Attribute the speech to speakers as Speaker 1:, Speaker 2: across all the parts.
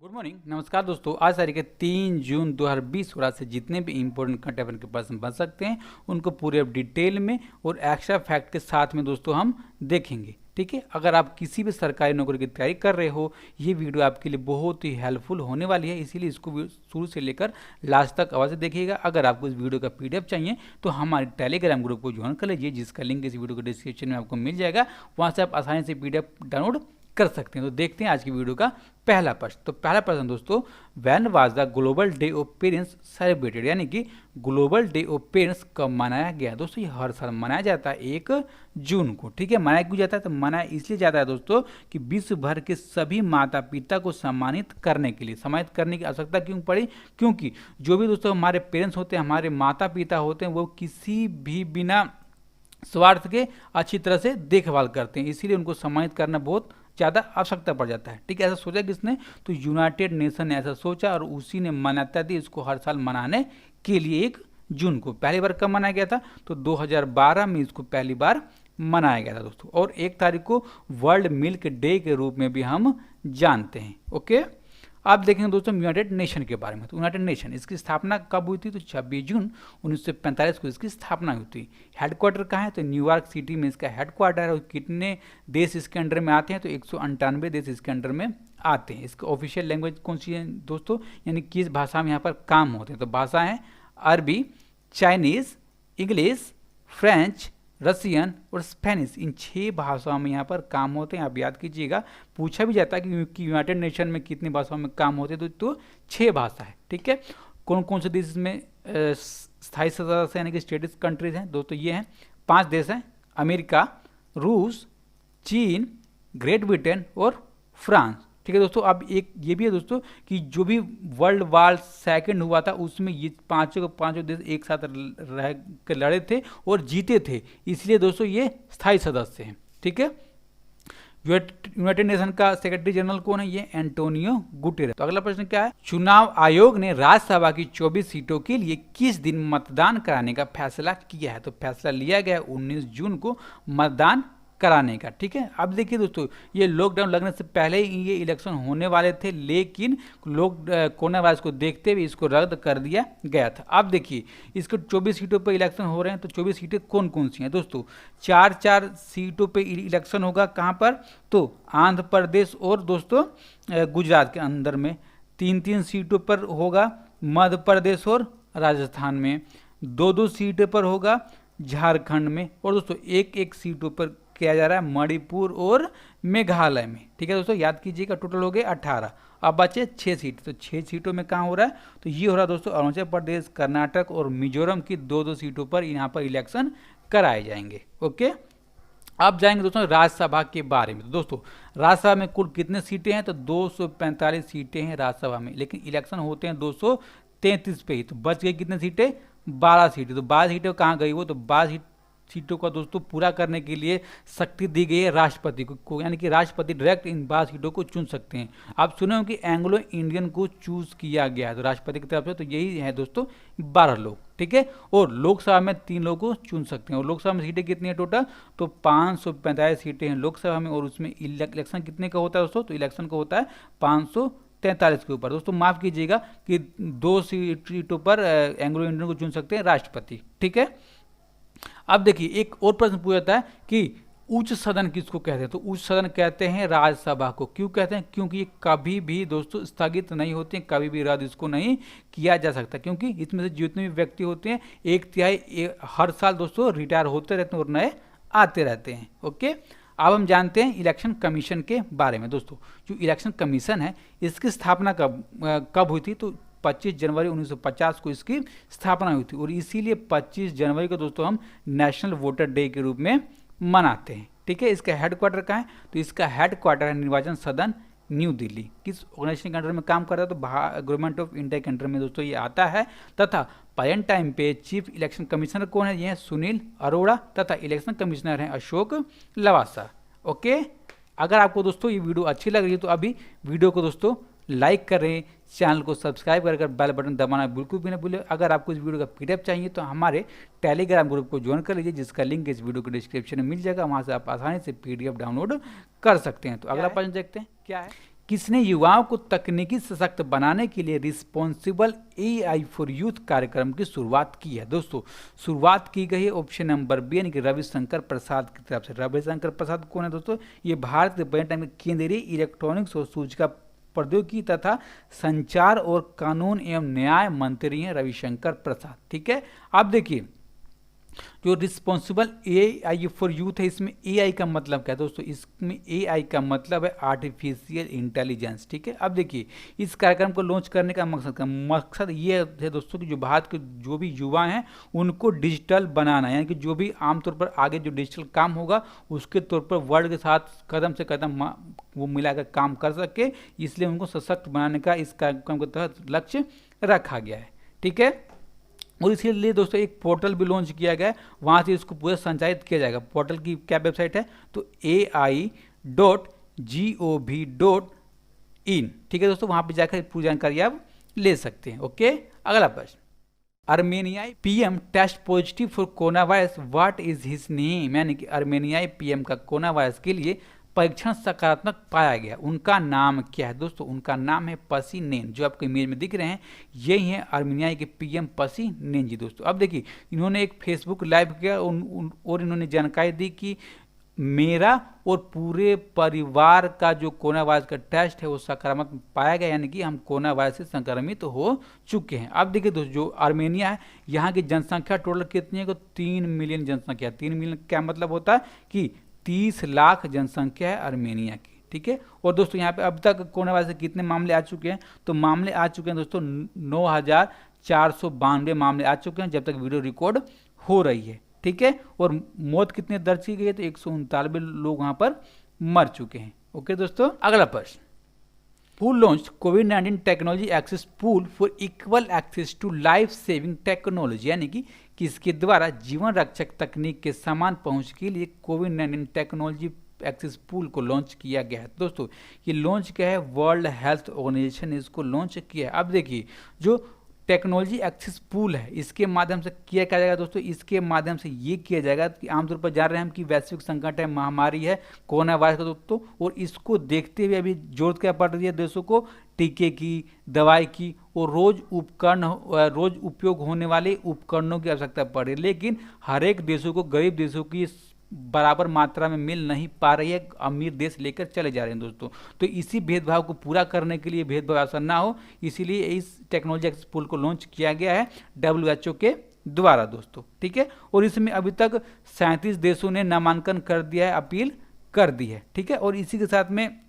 Speaker 1: Good morning, नमस्कार दोस्तों। आज तारीख है 3 जून 2020 और आज से जितने भी इंपॉर्टेंट करंट अफेयर के प्रश्न बन सकते हैं उनको पूरे डिटेल में और एक्स्ट्रा फैक्ट के साथ में दोस्तों हम देखेंगे। ठीक है, अगर आप किसी भी सरकारी नौकरी की तैयारी कर रहे हो, ये वीडियो आपके लिए बहुत ही हेल्पफुल होने वाली है, इसीलिए इसको शुरू से लेकर लास्ट तक अवश्य देखिएगा। अगर आपको इस वीडियो का पीडीएफ चाहिए तो हमारे टेलीग्राम ग्रुप को ज्वाइन कर लीजिए, जिसका लिंक इस वीडियो के डिस्क्रिप्शन में आपको मिल जाएगा। वहाँ से आप आसानी से पीडीएफ डाउनलोड कर सकते हैं। तो देखते हैं आज की वीडियो का पहला प्रश्न। तो पहला प्रश्न दोस्तों, when was the global day of parents celebrated, यानी कि ग्लोबल डे ऑफ पेरेंट्स कब मनाया गया। दोस्तों ये हर साल मनाया जाता है 1 जून को। ठीक है, मनाया क्यों जाता है? तो मनाया इसलिए जाता है दोस्तों कि विश्व भर के सभी माता पिता को सम्मानित करने के लिए। सम्मानित करने की आवश्यकता क्यों पड़ी? क्योंकि जो भी दोस्तों हमारे पेरेंट्स होते हैं, हमारे माता पिता होते हैं, वो किसी भी बिना स्वार्थ के अच्छी तरह से देखभाल करते हैं, इसीलिए उनको सम्मानित करना बहुत ज़्यादा आवश्यकता पड़ जाता है। ठीक है, ऐसा सोचा किसने? तो यूनाइटेड नेशन ने ऐसा सोचा और उसी ने मान्यता दी इसको हर साल मनाने के लिए। 1 जून को पहली बार कब मनाया गया था? तो 2012 में इसको पहली बार मनाया गया था दोस्तों। और 1 तारीख को वर्ल्ड मिल्क डे के रूप में भी हम जानते हैं। ओके, आप देखेंगे दोस्तों यूनाइटेड नेशन के बारे में। तो यूनाइटेड नेशन इसकी स्थापना कब हुई थी? तो 26 जून 1945 को इसकी स्थापना हुई थी। हेडक्वार्टर कहाँ है? तो न्यूयॉर्क सिटी में इसका हेडक्वार्टर है। और कितने देश इसके अंडर में आते हैं? तो 198 देश इसके अंडर में आते हैं। इसका ऑफिशियल लैंग्वेज कौन सी है दोस्तों, यानी किस भाषा में यहाँ पर काम होते हैं? तो भाषा है अरबी, चाइनीज, इंग्लिश, फ्रेंच, रसियन और स्पेनिश। इन 6 भाषाओं में यहाँ पर काम होते हैं। आप याद कीजिएगा, पूछा भी जाता है कि यूनाइटेड नेशन में कितनी भाषाओं में काम होते हैं, तो 6 भाषा है। ठीक है, कौन कौन से देश इसमें स्थायी सदस्य यानी कि स्टेटस कंट्रीज हैं दोस्तों? ये हैं 5 देश हैं, अमेरिका, रूस, चीन, ग्रेट ब्रिटेन और फ्रांस। ठीक है दोस्तों, अब एक ये भी है दोस्तों कि जो भी वर्ल्ड वार सेकंड हुआ था उसमें ये पांचों देश एक साथ रह कर लड़े थे और जीते थे, इसलिए दोस्तों ये स्थायी सदस्य हैं। ठीक है, यूनाइटेड नेशन का सेक्रेटरी जनरल कौन है? ये एंटोनियो गुटेरेस। तो अगला प्रश्न क्या है? चुनाव आयोग ने राज्यसभा की 24 सीटों के लिए किस दिन मतदान कराने का फैसला किया है? तो फैसला लिया गया 19 जून को मतदान कराने का। ठीक है, अब देखिए दोस्तों, ये लॉकडाउन लगने से पहले ही ये इलेक्शन होने वाले थे, लेकिन लोग कोरोना वायरस को देखते हुए इसको रद्द कर दिया गया था। अब देखिए, इसको 24 सीटों पर इलेक्शन हो रहे हैं। तो 24 सीटें कौन कौन सी हैं दोस्तों? 4 सीटों पे इलेक्शन होगा। कहाँ पर? तो आंध्र प्रदेश और दोस्तों गुजरात के अंदर में। 3 सीटों पर होगा मध्य प्रदेश और राजस्थान में। 2 सीटों पर होगा झारखंड में। और दोस्तों 1 सीटों पर किया जा रहा है मणिपुर और मेघालय में। ठीक है दोस्तों, याद कीजिएगा, टोटल हो गए 18। अब बचे 6 सीट। तो 6 सीटों में कहाँ हो रहा है? तो ये हो रहा है दोस्तों अरुणाचल प्रदेश, कर्नाटक और मिजोरम की 2 सीटों पर यहाँ पर इलेक्शन कराए जाएंगे। ओके, अब जाएंगे दोस्तों राज्यसभा के बारे में। तो दोस्तों राज्यसभा में कुल कितने सीटें हैं? तो 245 सीटें हैं राज्यसभा में, लेकिन इलेक्शन होते हैं 233 पे ही। तो बच गई कितने सीटें? 12 सीटें। तो 12 सीटें कहाँ गई वो? तो 12 सीटों का दोस्तों पूरा करने के लिए शक्ति दी गई है राष्ट्रपति को, यानी कि राष्ट्रपति डायरेक्ट इन 12 सीटों को चुन सकते हैं। आप सुने हो कि एंग्लो इंडियन को चूज किया गया है तो राष्ट्रपति की तरफ से, तो यही है दोस्तों 12 लोग। ठीक है, और लोकसभा में 3 लोगों को चुन सकते हैं। और लोकसभा में सीटें कितनी है टोटल? तो 545 सीटें हैं लोकसभा में। और उसमें इलेक्शन कितने का होता है दोस्तों? तो इलेक्शन का होता है 543 के ऊपर। दोस्तों माफ कीजिएगा कि 2 सीटों पर एंग्लो इंडियन को चुन सकते हैं राष्ट्रपति। ठीक है, अब देखिए एक और प्रश्न पूछा जाता है कि उच्च सदन किसको कहते हैं? तो उच्च सदन कहते हैं राज्यसभा को। क्यों कहते हैं? क्योंकि ये कभी भी दोस्तों स्थगित नहीं होते हैं, कभी भी रद्द इसको नहीं किया जा सकता, क्योंकि इसमें से जितने भी व्यक्ति होते हैं 1/3 हर साल दोस्तों रिटायर होते रहते हैं और नए आते रहते हैं। ओके, अब हम जानते हैं इलेक्शन कमीशन के बारे में। दोस्तों जो इलेक्शन कमीशन है इसकी स्थापना कब हुई थी? तो 25 जनवरी 1950 को इसकी स्थापना हुई थी। और इसीलिए 25 जनवरी को दोस्तों हम नेशनल वोटर डे के रूप में मनाते हैं। ठीक है, इसका हेडक्वार्टर कहाँ है? तो इसका हेडक्वार्टर है निर्वाचन सदन न्यू दिल्ली। किस ऑर्गेनाइजेशन के अंडर में काम करता है? तो गवर्नमेंट ऑफ इंडिया के अंडर में दोस्तों ये आता है। तथा प्रेजेंट टाइम पे चीफ इलेक्शन कमिश्नर कौन है? ये है सुनील अरोड़ा। तथा इलेक्शन कमिश्नर है अशोक लवासा। ओके, अगर आपको दोस्तों ये वीडियो अच्छी लग रही है तो अभी वीडियो को दोस्तों लाइक करें, चैनल को सब्सक्राइब कर बेल बटन दबाना बिल्कुल भी ना भूलें। अगर आपको इस वीडियो का पीडीएफ चाहिए तो हमारे टेलीग्राम ग्रुप को ज्वाइन कर लीजिए, जिसका लिंक इस वीडियो के डिस्क्रिप्शन में मिल जाएगा। वहाँ से आप आसानी से पीडीएफ डाउनलोड कर सकते हैं। तो अगला प्रश्न देखते हैं क्या है? किसने युवाओं को तकनीकी सशक्त बनाने के लिए रिस्पॉन्सिबल एआई फॉर यूथ कार्यक्रम की शुरुआत की है? दोस्तों शुरुआत की गई है ऑप्शन नंबर बी यानी कि रविशंकर प्रसाद की तरफ से। रविशंकर प्रसाद कौन है दोस्तों? ये भारत के पर्यटन में केंद्रीय इलेक्ट्रॉनिक्स और सूचना प्रौद्योगिकी तथा संचार और कानून एवं न्याय मंत्री हैं रविशंकर प्रसाद। ठीक है, अब देखिए जो रिस्पॉन्सिबल एआई फॉर यूथ है, इसमें एआई का मतलब क्या है दोस्तों? इसमें एआई का मतलब है आर्टिफिशियल इंटेलिजेंस। ठीक है, अब देखिए इस कार्यक्रम को लॉन्च करने का मकसद ये है दोस्तों कि जो भारत के जो भी युवा हैं उनको डिजिटल बनाना, यानी कि जो भी आमतौर पर आगे जो डिजिटल काम होगा उसके तौर पर वर्ल्ड के साथ कदम से कदम वो मिलाकर काम कर सके, इसलिए उनको सशक्त बनाने का इस कार्यक्रम के तहत लक्ष्य रखा गया है। ठीक है, और इसके दोस्तों एक पोर्टल भी लॉन्च किया गया है, वहाँ से इसको पूरा संचालित किया जाएगा। पोर्टल की क्या वेबसाइट है? तो ai.gov.in। ठीक है दोस्तों, वहाँ पे जाकर पूरी जानकारी आप ले सकते हैं। ओके, अगला प्रश्न, अर्मेनियाई PM test positive for corona virus, what is his name? यानी कि अर्मेनियाई पीएम का कोरोना वायरस के लिए परीक्षण सकारात्मक पाया गया, उनका नाम क्या है? दोस्तों उनका नाम है पसीनेन, जो आपको इमेज में दिख रहे हैं यही है अर्मेनिया के पीएम पसीनेन जी। दोस्तों अब देखिए इन्होंने एक फेसबुक लाइव किया और इन्होंने जानकारी दी कि मेरा और पूरे परिवार का जो कोरोना वायरस का टेस्ट है वो सकारात्मक पाया गया, यानी कि हम कोरोना वायरस से संक्रमित हो चुके हैं। अब देखिए दोस्तों जो अर्मेनिया है यहाँ की जनसंख्या टोटल कितनी है? 3 मिलियन जनसंख्या। 3 मिलियन क्या मतलब होता है कि 30 लाख जनसंख्या है अर्मेनिया की। ठीक है, और दोस्तों यहाँ पे अब तक कोरोना वायरस के कितने मामले आ चुके हैं? तो मामले आ चुके हैं दोस्तों 9,492 मामले आ चुके हैं जब तक वीडियो रिकॉर्ड हो रही है। ठीक है, और मौत कितने दर्ज की गई है? तो 139 लोग वहां पर मर चुके हैं। ओके दोस्तों, अगला प्रश्न, Who launched COVID-19 technology access pool for equal access to life saving technology? यानी कि किसके द्वारा जीवन रक्षक तकनीक के समान पहुंच के लिए कोविड-19 टेक्नोलॉजी एक्सेस पूल को लॉन्च किया गया है? दोस्तों ये लॉन्च किया है वर्ल्ड हेल्थ ऑर्गेनाइजेशन ने इसको लॉन्च किया है। अब देखिए जो टेक्नोलॉजी एक्सेस पूल है इसके माध्यम से किया जाएगा दोस्तों, इसके माध्यम से ये किया जाएगा कि आमतौर पर जान रहे हैं हम कि वैश्विक संकट है, महामारी है कोरोना वायरस का दोस्तों, और इसको देखते हुए अभी जरूरत क्या पड़ रही है देशों को? टीके की, दवाई की और रोज उपयोग होने वाले उपकरणों की आवश्यकता पड़ रही है, लेकिन हर एक देशों को, गरीब देशों की बराबर मात्रा में मिल नहीं पा रही है, अमीर देश लेकर चले जा रहे हैं दोस्तों। तो इसी भेदभाव को पूरा करने के लिए, भेदभाव ऐसा ना हो इसीलिए इस टेक्नोलॉजी एक्सेस पूल को लॉन्च किया गया है WHO के द्वारा दोस्तों। ठीक है, और इसमें अभी तक 37 देशों ने नामांकन कर दिया है, अपील कर दी है। ठीक है, और इसी के साथ में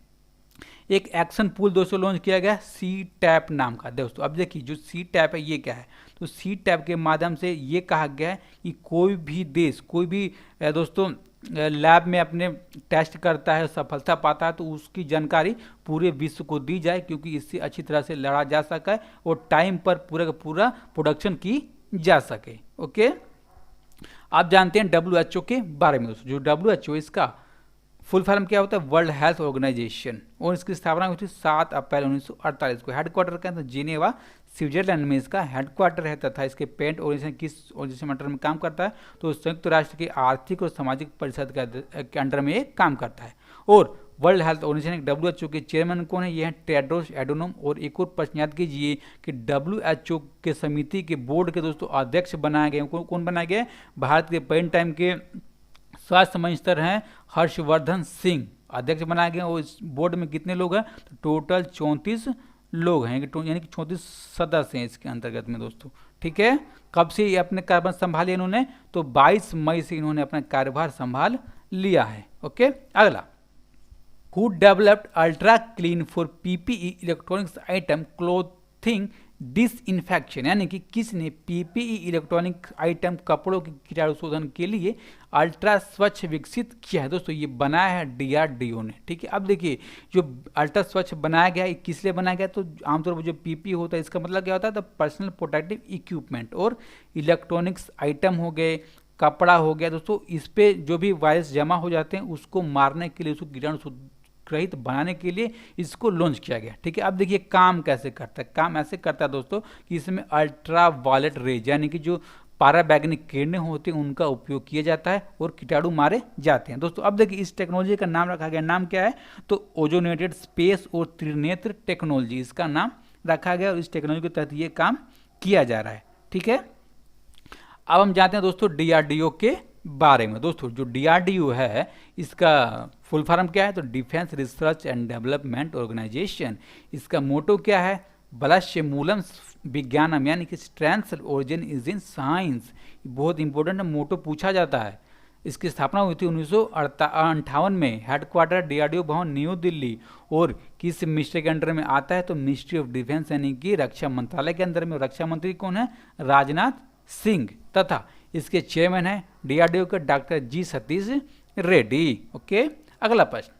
Speaker 1: एक एक्शन पूल दोस्तों लॉन्च किया गया CTAP नाम का दोस्तों। अब देखिए जो CTAP है ये क्या है? तो CTAP के माध्यम से ये कहा गया है कि कोई भी देश, कोई भी दोस्तों लैब में अपने टेस्ट करता है, सफलता पाता है, तो उसकी जानकारी पूरे विश्व को दी जाए, क्योंकि इससे अच्छी तरह से लड़ा जा सका है और टाइम पर पूरा का पूरा प्रोडक्शन की जा सके। ओके, आप जानते हैं WHO के बारे में दोस्तों। जो WHO इसका फुल फॉर्म क्या होता है? वर्ल्ड हेल्थ ऑर्गेनाइजेशन, और इसकी स्थापना हुई थी 7 अप्रैल 1948 को। हेडक्वार्टर क्या है? जेनेवा स्विट्जरलैंड में इसका हेडक्वार्टर है, तथा इसके पेरेंट ऑर्गेनाइजेशन किस ऑर्गेनाइजेशन अंडर में काम करता है? तो संयुक्त राष्ट्र की आर्थिक और सामाजिक परिषद के अंडर में ये काम करता है। और वर्ल्ड हेल्थ ऑर्गेनाइजेशन WHO के चेयरमैन कौन है? ये हैं टेड्रोस एडोनम। और एक और प्रश्न याद कीजिए कि WHO के समिति के बोर्ड के दोस्तों अध्यक्ष बनाए गए। कौन बनाए गए? भारत के पेरेंट टाइम के स्वास्थ्य मिनिस्टर हैं हर्षवर्धन सिंह अध्यक्ष बनाए गए। और इस बोर्ड में कितने लोग हैं? तो टोटल 34 लोग हैं, यानी कि 34 सदस्य हैं इसके अंतर्गत में दोस्तों। ठीक है, कब से ये अपने कार्यभार संभाले इन्होंने? तो 22 मई से इन्होंने अपना कार्यभार संभाल लिया है। ओके, अगला, who developed ultra clean for PPE electronics item clothing disinfection? यानी कि किसने PPE इलेक्ट्रॉनिक आइटम कपड़ों के कीटाणु शोधन के लिए अल्ट्रा स्वच्छ विकसित किया है? दोस्तों ये बनाया है DRDO ने। ठीक है, अब देखिए जो अल्ट्रा स्वच्छ बनाया गया है किस लिए बनाया गया? तो आमतौर पर जो PPE होता है इसका मतलब क्या होता है? तो पर्सनल प्रोटेक्टिव इक्विपमेंट, और इलेक्ट्रॉनिक्स आइटम हो गए, कपड़ा हो गया दोस्तों, इस पे जो भी वायरस जमा हो जाते हैं उसको मारने के लिए, उसको कीटाणु रहित बनाने के लिए इसको लॉन्च किया गया। ठीक है, अब देखिए काम कैसे करता है। काम ऐसे करता है दोस्तों कि इसमें अल्ट्रा वायलेट रेज, यानी कि जो पाराबैंगनी किरणें होती हैं उनका उपयोग किया जाता है और कीटाणु मारे जाते हैं। दोस्तों अब देखिए इस टेक्नोलॉजी का नाम रखा गया, नाम क्या है, तो ओजोनेटेड स्पेस और त्रिनेत्र टेक्नोलॉजी इसका नाम रखा गया और इस टेक्नोलॉजी के तहत ये काम किया जा रहा है। ठीक है, अब हम जानते हैं दोस्तों डीआरडीओ के बारे में। दोस्तों जो डीआरडीओ है इसका फुल फॉर्म क्या है, तो defence research and development organisation. इसका मोटो क्या है, बलस्य मूलम विज्ञानम, यानी कि strength origin is in science. बहुत इंपॉर्टेंट मोटो पूछा जाता है। इसकी स्थापना हुई थी 1958 में, headquarter DRDO Bhawan New Delhi, और किस मिनिस्ट्री के अंडर में आता है, तो मिनिस्ट्री ऑफ डिफेंस यानी कि रक्षा मंत्रालय के अंदर में। रक्षा मंत्री कौन है, राजनाथ सिंह, तथा इसके चेयरमैन है डीआरडीओ के डॉक्टर जी सतीश रेड्डी। ओके, अगला प्रश्न,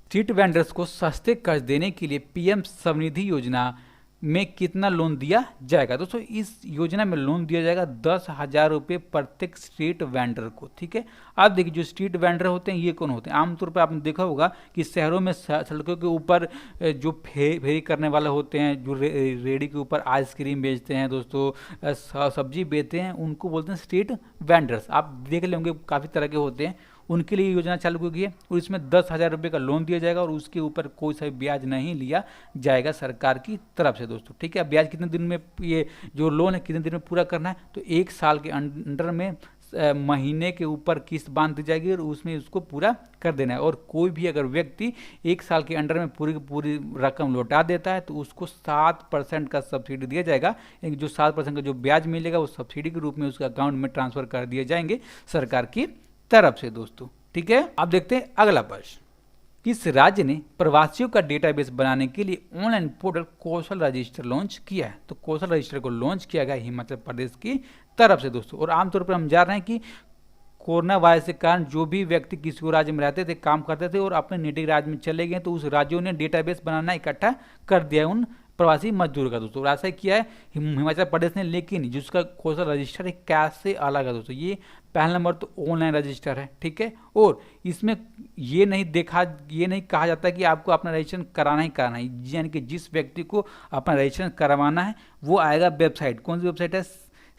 Speaker 1: स्ट्रीट वेंडर्स को सस्ते कर्ज देने के लिए पीएम स्वनिधि योजना में कितना लोन दिया जाएगा। दोस्तों इस योजना में लोन दिया जाएगा 10,000 रुपये प्रत्येक स्ट्रीट वेंडर को। ठीक है, आप देखिए जो स्ट्रीट वेंडर होते हैं ये कौन होते हैं, आमतौर पर आपने देखा होगा कि शहरों में सड़कों के ऊपर जो फेरी करने वाले होते हैं, जो रेडी के ऊपर आइसक्रीम बेचते हैं दोस्तों, सब्जी बेचते हैं, उनको बोलते हैं स्ट्रीट वेंडर्स। आप देख लेंगे काफ़ी तरह के होते हैं, उनके लिए योजना चालू की गई है और इसमें 10,000 रुपये का लोन दिया जाएगा और उसके ऊपर कोई सा ब्याज नहीं लिया जाएगा सरकार की तरफ से। दोस्तों ठीक है, ब्याज कितने दिन में, ये जो लोन है कितने दिन में पूरा करना है, तो 1 साल के अंडर में महीने के ऊपर किस्त बांध दी जाएगी और उसमें उसको पूरा कर देना है। और कोई भी अगर व्यक्ति 1 साल के अंडर में पूरी की पूरी रकम लौटा देता है तो उसको 7% का सब्सिडी दिया जाएगा। यानी जो 7% का जो ब्याज मिलेगा वो सब्सिडी के रूप में उसके अकाउंट में ट्रांसफर कर दिए जाएंगे सरकार की तरफ से। दोस्तों ठीक है, अब देखते हैं अगला प्रश्न, किस राज्य ने प्रवासियों का डेटाबेस बनाने के लिए ऑनलाइन पोर्टल कौशल रजिस्टर लॉन्च किया है। तो कौशल रजिस्टर को लॉन्च किया गया हिमाचल प्रदेश की तरफ से। दोस्तों और आमतौर पर हम जान रहे हैं कि कोरोना वायरस के कारण जो भी व्यक्ति किसी को राज्य में रहते थे, काम करते थे और अपने निजी राज्य में चले गए, तो उस राज्यों ने डेटाबेस बनाना इकट्ठा कर दिया है उन प्रवासी मजदूर का। दोस्तों ऐसा किया है हिमाचल प्रदेश ने, लेकिन जिसका कौशल रजिस्टर है कैसे अलग है दोस्तों। ये पहला नंबर तो ऑनलाइन रजिस्टर है, ठीक है, और इसमें ये नहीं कहा जाता कि आपको अपना रजिस्ट्रेशन कराना ही कराना है, यानी कि जिस व्यक्ति को अपना रजिस्ट्रेशन करवाना है वो आएगा वेबसाइट, कौन सी वेबसाइट है,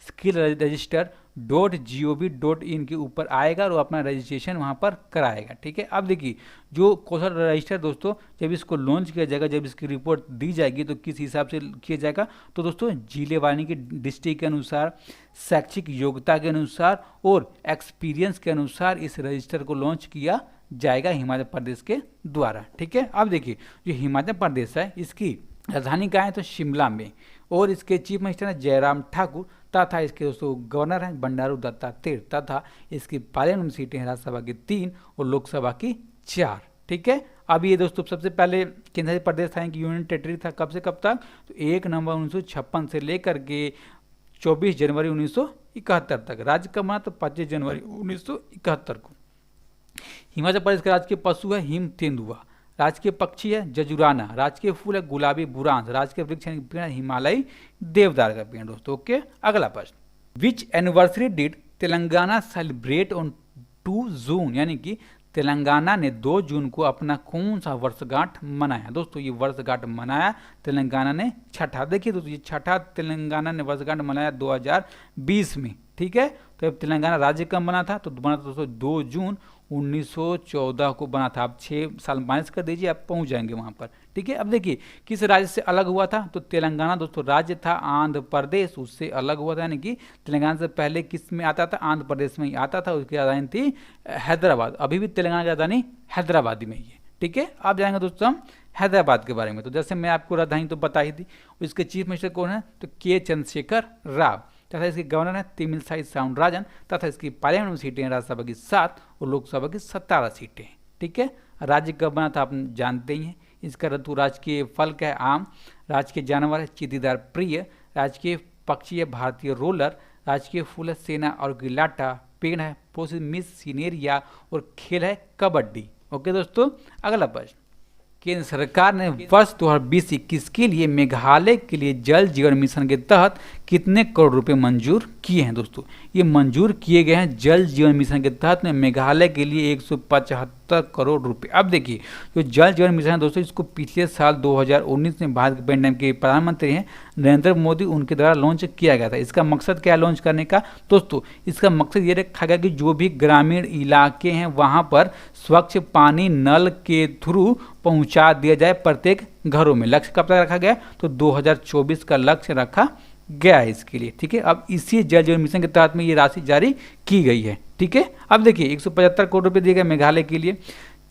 Speaker 1: skillregister.gov.in के ऊपर आएगा और वो अपना रजिस्ट्रेशन वहाँ पर कराएगा। ठीक है, अब देखिए जो कौशल रजिस्टर दोस्तों जब इसको लॉन्च किया जाएगा, जब इसकी रिपोर्ट दी जाएगी तो किस हिसाब से किया जाएगा, तो दोस्तों जिले वानी के डिस्ट्रिक्ट के अनुसार, शैक्षिक योग्यता के अनुसार और एक्सपीरियंस के अनुसार इस रजिस्टर को लॉन्च किया जाएगा हिमाचल प्रदेश के द्वारा। ठीक है, अब देखिए जो हिमाचल प्रदेश है इसकी राजधानी कहाँ है, तो शिमला में, और इसके चीफ मिनिस्टर है जयराम ठाकुर, तथा इसके दोस्तों गवर्नर हैं बंडारू दत्तात्रेय, तथा इसकी पार्लियामेंट सीटें हैं राज्यसभा की 3 और लोकसभा की 4। ठीक है, अब ये दोस्तों सबसे पहले केंद्र शासित प्रदेश था कि यूनियन टेरिटरी था, कब से कब तक, तो 1 नवंबर 1956 से लेकर के 24 जनवरी 1971 तक। राज्य का बना तो 25 जनवरी 1971 को। हिमाचल प्रदेश का राजकीय पशु है हिम तेंदुआ, राजकीय पक्षी है जजुराना, राजकीय फूल है गुलाबी बुरांस, राजकीय वृक्ष पेड़ हिमालयी देवदार का पेड़। दोस्तों ओके, अगला प्रश्न, which anniversary did Telangana celebrate on 2 June, यानी कि तेलंगाना ने 2 जून को अपना कौन सा वर्षगांठ मनाया। दोस्तों ये वर्षगांठ मनाया तेलंगाना ने छठा। देखिए दोस्तों ये छठा तेलंगाना ने वर्षगांठ मनाया 2020 में। ठीक है, तो अब तेलंगाना राज्य कब बना था, तो बना था दोस्तों 2 जून 1914 को बना था। आप 6 साल माइनस कर दीजिए, आप पहुंच जाएंगे वहां पर। ठीक है, अब देखिए किस राज्य से अलग हुआ था, तो तेलंगाना दोस्तों राज्य था आंध्र प्रदेश, उससे अलग हुआ था, यानी कि तेलंगाना से पहले किस में आता था, आंध्र प्रदेश में ही आता था। उसकी राजधानी थी हैदराबाद, अभी भी तेलंगाना की राजधानी हैदराबाद में ही है। ठीक है, आप जाएंगे दोस्तों हम हैदराबाद के बारे में। तो जैसे मैं आपको राजधानी तो बता ही दी, इसके चीफ मिनिस्टर कौन है, तो के चंद्रशेखर राव, तथा इसके गवर्नर है तमिलसाई साउंडराजन, तथा इसकी पार्लियामेंट सीटें राज्यसभा की 7 और लोकसभा की 17 सीटें। ठीक है, राज्य कब बना था आप जानते ही हैं। इसका ऋतु राजकीय फल का है आम, राजकीय जानवर है चीतीदार प्रिय, राजकीय पक्षी है भारतीय रोलर, राजकीय फूल है सेना और गिलाटा, पेड़ है पोसिमिस सीनेरिया और खेल है कबड्डी। ओके दोस्तों, अगला प्रश्न, केंद्र सरकार ने वर्ष 2020-21 के लिए मेघालय के लिए जल जीवन मिशन के तहत कितने करोड़ रुपए मंजूर किए हैं दोस्तों? ये मंजूर किए गए हैं जल जीवन मिशन के तहत में मेघालय के लिए 175 करोड़ रुपए। अब देखिए जो जल जीवन मिशन है दोस्तों, इसको पिछले साल 2019 में भारत के पैंडेमिक के प्रधानमंत्री हैं नरेंद्र मोदी, उनके द्वारा लॉन्च किया गया था। इसका मकसद क्या है लॉन्च करने का दोस्तों? इसका मकसद ये रखा गया कि जो भी ग्रामीण इलाके हैं वहाँ पर स्वच्छ पानी नल के थ्रू पहुँचा दिया जाए प्रत्येक घरों में। लक्ष्य कब तक रखा गया? तो 2024 का लक्ष्य रखा गया है इसके लिए। ठीक है, अब इसी जल जीवन मिशन के तहत में ये राशि जारी की गई है। ठीक है, अब देखिए 175 करोड़ रुपए दिए गए मेघालय के लिए,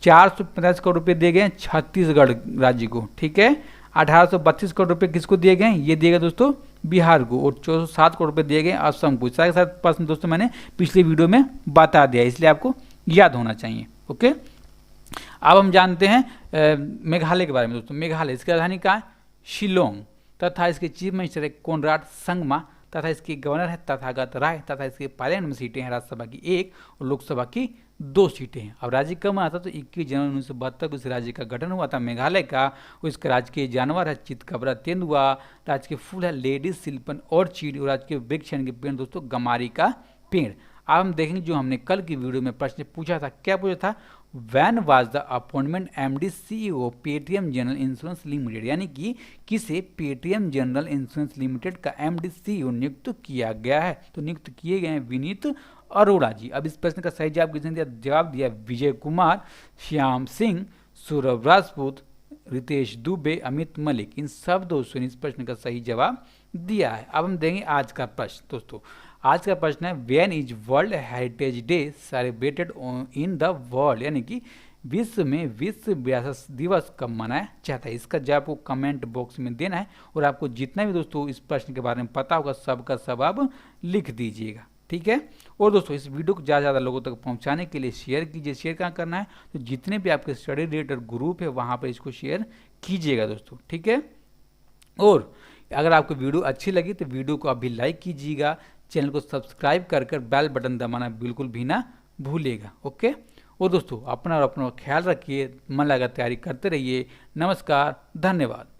Speaker 1: 450 करोड़ रुपए दिए गए छत्तीसगढ़ राज्य को। ठीक है, 1832 करोड़ रुपए किसको दिए गए? ये दिए गए दोस्तों बिहार को, और 407 करोड़ रुपए दिए गए असम को। सारे सारे प्रश्न दोस्तों मैंने पिछले वीडियो में बता दिया, इसलिए आपको याद होना चाहिए। ओके, अब हम जानते हैं मेघालय के बारे में दोस्तों। मेघालय, इसकी राजधानी कहाँ है? शिलोंग, तथा इसके चीफ मिनिस्टर है कोनराड संगमा, तथा इसके गवर्नर है तथागत राय, तथा इसके पार्लियामेंट में सीटें हैं राज्यसभा की 1 और लोकसभा की 2 सीटें हैं। अब राज्य कब बना था? तो 21 जनवरी 1972 को इस राज्य का गठन हुआ था मेघालय का। इसके राज्य के जानवर है चितकबरा तेंदुआ, राज्य के फूल है लेडीज सिल्पन और चीड़, और राज्य के वृक्ष के पेड़ दोस्तों गमारी का पेड़। अब हम देखेंगे जो हमने कल की वीडियो में प्रश्न पूछा था, क्या पूछा था? When was the appointment MD CEO Paytm general insurance limited, यानी कि किसे पेटीएम जनरल इंश्योरेंस लिमिटेड का एमडी सीईओ नियुक्त किया गया है? तो नियुक्त किए गए हैं विनीत अरोड़ा जी। अब इस प्रश्न का सही जवाब किसने दिया? जवाब दिया विजय कुमार, श्याम सिंह, सौरभ राजपूत, रितेश दुबे, अमित मलिक। इन सब दोस्तों ने इस प्रश्न का सही जवाब दिया है। अब हम देंगे आज का प्रश्न दोस्तों। आज का प्रश्न है when is world heritage day celebrated in the world, यानी कि विश्व में विश्व विरासत दिवस कब मनाया जाता है? इसका जवाब आपको कमेंट बॉक्स में देना है, और आपको जितना भी दोस्तों इस प्रश्न के बारे में पता होगा सबका सब आप लिख दीजिएगा। ठीक है, और दोस्तों इस वीडियो को ज़्यादा से ज़्यादा लोगों तक पहुंचाने के लिए शेयर कीजिए। शेयर कहाँ करना है? तो जितने भी आपके स्टडी रिलेटेड ग्रुप है वहाँ पर इसको शेयर कीजिएगा दोस्तों। ठीक है, और अगर आपको वीडियो अच्छी लगी तो वीडियो को अभी लाइक कीजिएगा, चैनल को सब्सक्राइब कर बेल बटन दबाना बिल्कुल भी ना भूलिएगा। ओके, और दोस्तों अपना ख्याल रखिए, मन लगा तैयारी करते रहिए। नमस्कार, धन्यवाद।